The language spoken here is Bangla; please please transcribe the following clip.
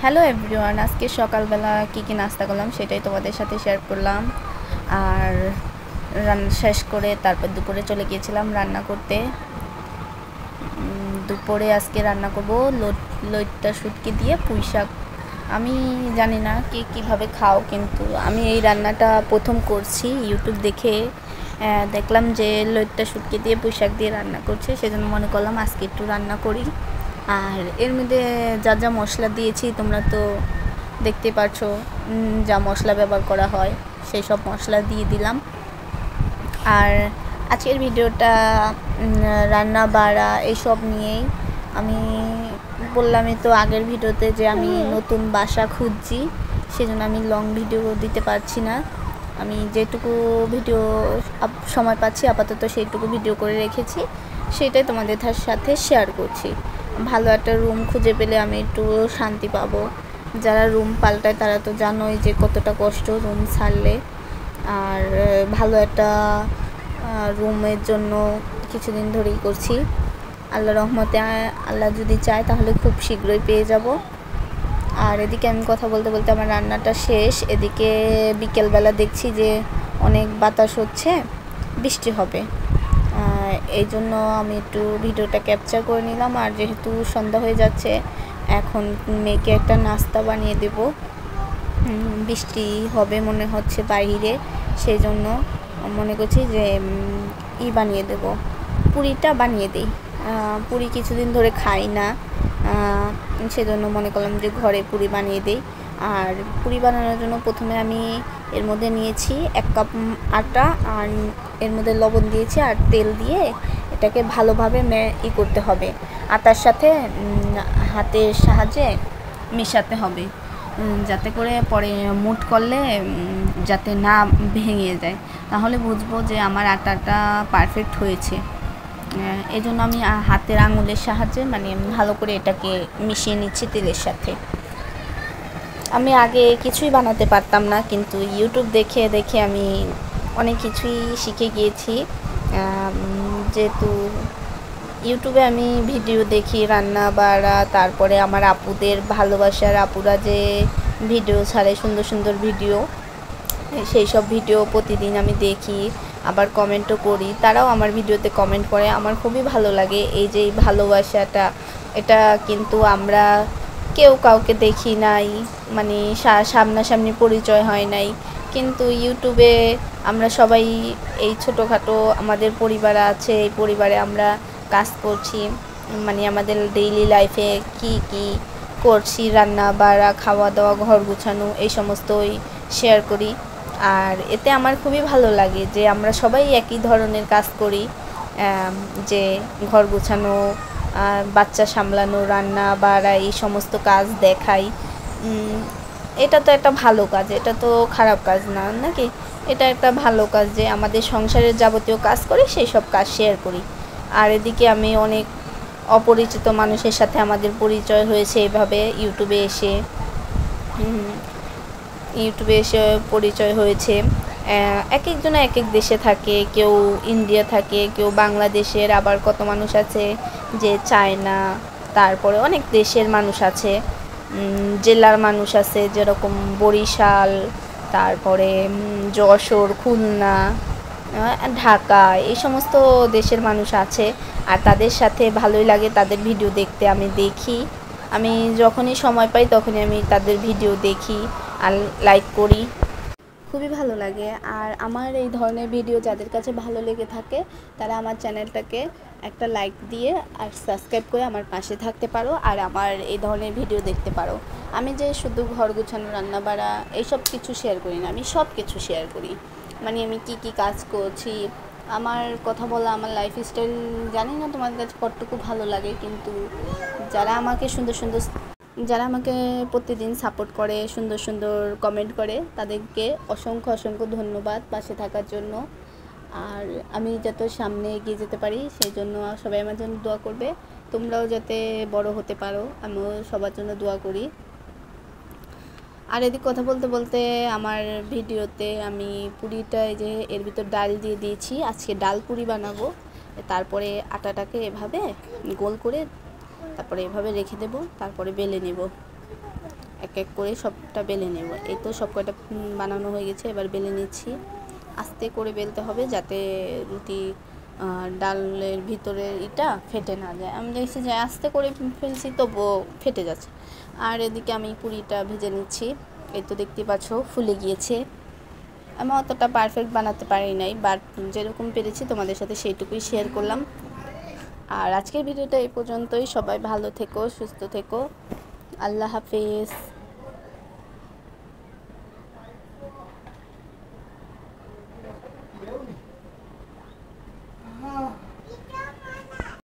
হ্যালো এভরিওয়ান, আজকে সকালবেলা কী নাস্তা করলাম সেটাই তোমাদের সাথে শেয়ার করলাম। আর রান্না শেষ করে তারপর দুপুরে চলে গিয়েছিলাম রান্না করতে। দুপুরে আজকে রান্না করব লইট্টা শুটকি দিয়ে পুঁই শাক। আমি জানি না কীভাবে খাও, কিন্তু আমি এই রান্নাটা প্রথম করছি ইউটিউব দেখে। দেখলাম যে লইট্টা শুটকি দিয়ে পুঁই শাক দিয়ে রান্না করছে, সেজন্য মনে করলাম আজকে একটু রান্না করি। আর এর মধ্যে যা যা মশলা দিয়েছি তোমরা তো দেখতে পাচ্ছো, যা মশলা ব্যবহার করা হয় সেই সব মশলা দিয়ে দিলাম। আর আজকের ভিডিওটা রান্না বাড়া এইসব নিয়েই। আমি বললামই তো আগের ভিডিওতে যে আমি নতুন বাসা খুঁজছি, সেজন্য আমি লং ভিডিও দিতে পারছি না। আমি যেটুকু ভিডিও সময় পাচ্ছি আপাতত সেইটুকু ভিডিও করে রেখেছি, সেটাই তোমাদের সাথে শেয়ার করছি। ভালো একটা রুম খুঁজে পেলে আমি একটু শান্তি পাবো। যারা রুম পাল্টায় তারা তো জানোই যে কতটা কষ্ট রুম ছাড়লে। আর ভালো একটা রুমের জন্য কিছুদিন ধরেই করছি। আল্লাহ রহমতে, আল্লাহ যদি চায় তাহলে খুব শীঘ্রই পেয়ে যাব। আর এদিকে আমি কথা বলতে বলতে আমার রান্নাটা শেষ। এদিকে বিকেলবেলা দেখছি যে অনেক বাতাস হচ্ছে, বৃষ্টি হবে। এই জন্য আমি একটু ভিডিওটা ক্যাপচার করে নিলাম। আর যেহেতু সন্ধ্যা হয়ে যাচ্ছে, এখন মেয়েকে একটা নাস্তা বানিয়ে দেব। বৃষ্টি হবে মনে হচ্ছে বাইরে, সেই জন্য মনে করছি যে বানিয়ে দেব, পুরিটা বানিয়ে দিই। পুরি কিছুদিন ধরে খাই না, সেজন্য মনে করলাম যে ঘরে পুরি বানিয়ে দিই। আর পুরি বানানোর জন্য প্রথমে আমি এর মধ্যে নিয়েছি 1 কাপ আটা, আর এর মধ্যে লবণ দিয়েছি আর তেল দিয়ে এটাকে ভালোভাবে করতে হবে। আটার সাথে হাতের সাহায্যে মেশাতে হবে, যাতে করে পরে মুঠ করলে যাতে না ভেঙে যায়, তাহলে বুঝবো যে আমার আটাটা পারফেক্ট হয়েছে। এই জন্য আমি হাতের আঙুলের সাহায্যে ভালো করে এটাকে মিশিয়ে নিচ্ছি তেলের সাথে। আমি আগে কিছুই বানাতে পারতাম না, কিন্তু ইউটিউব দেখে দেখে আমি অনেক কিছুই শিখে গিয়েছি। যেহেতু ইউটিউবে আমি ভিডিও দেখি রান্না বাড়া, তারপরে আমার আপুদের ভালোবাসার আপুরা যে ভিডিও ছাড়ে সুন্দর সুন্দর ভিডিও, সেই সব ভিডিও প্রতিদিন আমি দেখি, আবার কমেন্টও করি। তারাও আমার ভিডিওতে কমেন্ট করে, আমার খুবই ভালো লাগে। এই যে ভালোবাসাটা, এটা কিন্তু আমরা কেউ কাউকে দেখি নাই, সামনাসামনি পরিচয় হয় নাই, কিন্তু ইউটিউবে আমরা সবাই এই ছোটোখাটো আমাদের পরিবার আছে, এই পরিবারে আমরা কাজ করছি, আমাদের ডেইলি লাইফে কি কি করছি, রান্না বাড়া, খাওয়া দাওয়া, ঘর গুছানো, এই সমস্তই শেয়ার করি। আর এতে আমার খুবই ভালো লাগে যে আমরা সবাই একই ধরনের কাজ করি, যে ঘর গুছানো, বাচ্চা সামলানো, রান্না বাড়া, এই সমস্ত কাজ দেখাই। এটা তো একটা ভালো কাজ, এটা তো খারাপ কাজ না, নাকি? এটা একটা ভালো কাজ যে আমাদের সংসারের যাবতীয় কাজ করি, সেই সব কাজ শেয়ার করি। আর এদিকে আমি অনেক অপরিচিত মানুষের সাথে আমাদের পরিচয় হয়েছে এভাবে ইউটিউবে এসে পরিচয় হয়েছে। এক একজন এক এক দেশে থাকে, কেউ ইন্ডিয়া থাকে, কেউ বাংলাদেশের, আবার কত মানুষ আছে যে চায়না, তারপরে অনেক দেশের মানুষ আছে, জেলার মানুষ আছে, যেরকম বরিশাল, তারপরে যশোর, খুলনা, ঢাকা, এই সমস্ত দেশের মানুষ আছে। আর তাদের সাথে ভালোই লাগে তাদের ভিডিও দেখতে, আমি দেখি। আমি যখনই সময় পাই তখনই আমি তাদের ভিডিও দেখি আর লাইক করি, খুবই ভালো লাগে। আর আমার এই ধরনের ভিডিও যাদের কাছে ভালো লেগে থাকে, তারা আমার চ্যানেলটাকে একটা লাইক দিয়ে আর সাবস্ক্রাইব করে আমার পাশে থাকতে পারো, আর আমার এই ধরনের ভিডিও দেখতে পারো। আমি যে শুধু ঘর গুছানো, রান্না বাড়া এইসব কিছু শেয়ার করি না, আমি সব কিছু শেয়ার করি। আমি কি কাজ করছি, আমার কথা বলা, আমার লাইফস্টাইল। জানি না তোমাদের কাছে কতটুকু ভালো লাগে, কিন্তু যারা আমাকে প্রতিদিন সাপোর্ট করে, সুন্দর সুন্দর কমেন্ট করে, তাদেরকে অসংখ্য অসংখ্য ধন্যবাদ পাশে থাকার জন্য। আর আমি যাতে সামনে এগিয়ে যেতে পারি, সেই জন্য সবাই আমার জন্য দোয়া করবে। তোমরাও যাতে বড় হতে পারো, আমিও সবার জন্য দোয়া করি। আর এদিকে কথা বলতে বলতে আমার ভিডিওতে আমি পুরিটা, এই যে এর ভিতর ডাল দিয়ে দিয়েছি, আজকে ডাল পুরি বানাবো। তারপরে আটাটাকে এভাবে গোল করে তারপরে এভাবে রেখে দেব, তারপরে বেলে নেব। এক এক করে সবটা বেলে নেব। এই তো সব কয়টা বানানো হয়ে গেছে, এবার বেলে নিচ্ছি। আস্তে করে বেলতে হবে যাতে রুটি ডালের ভিতরের ইটা ফেটে না যায়। আমি দেখছি যে আস্তে করে ফেলছি তবুও ফেটে যাচ্ছে। আর এদিকে আমি পুরিটা ভেজে নিচ্ছি। এই তো দেখতে পাচ্ছ ফুলে গিয়েছে। আমি অতটা পারফেক্ট বানাতে পারি নাই, বাট যেরকম পেরেছি তোমাদের সাথে সেইটুকুই শেয়ার করলাম। আর আজকের ভিডিওটা এই পর্যন্তই। সবাই ভালো থেকো, সুস্থ থেকো। আল্লাহ হাফেজ।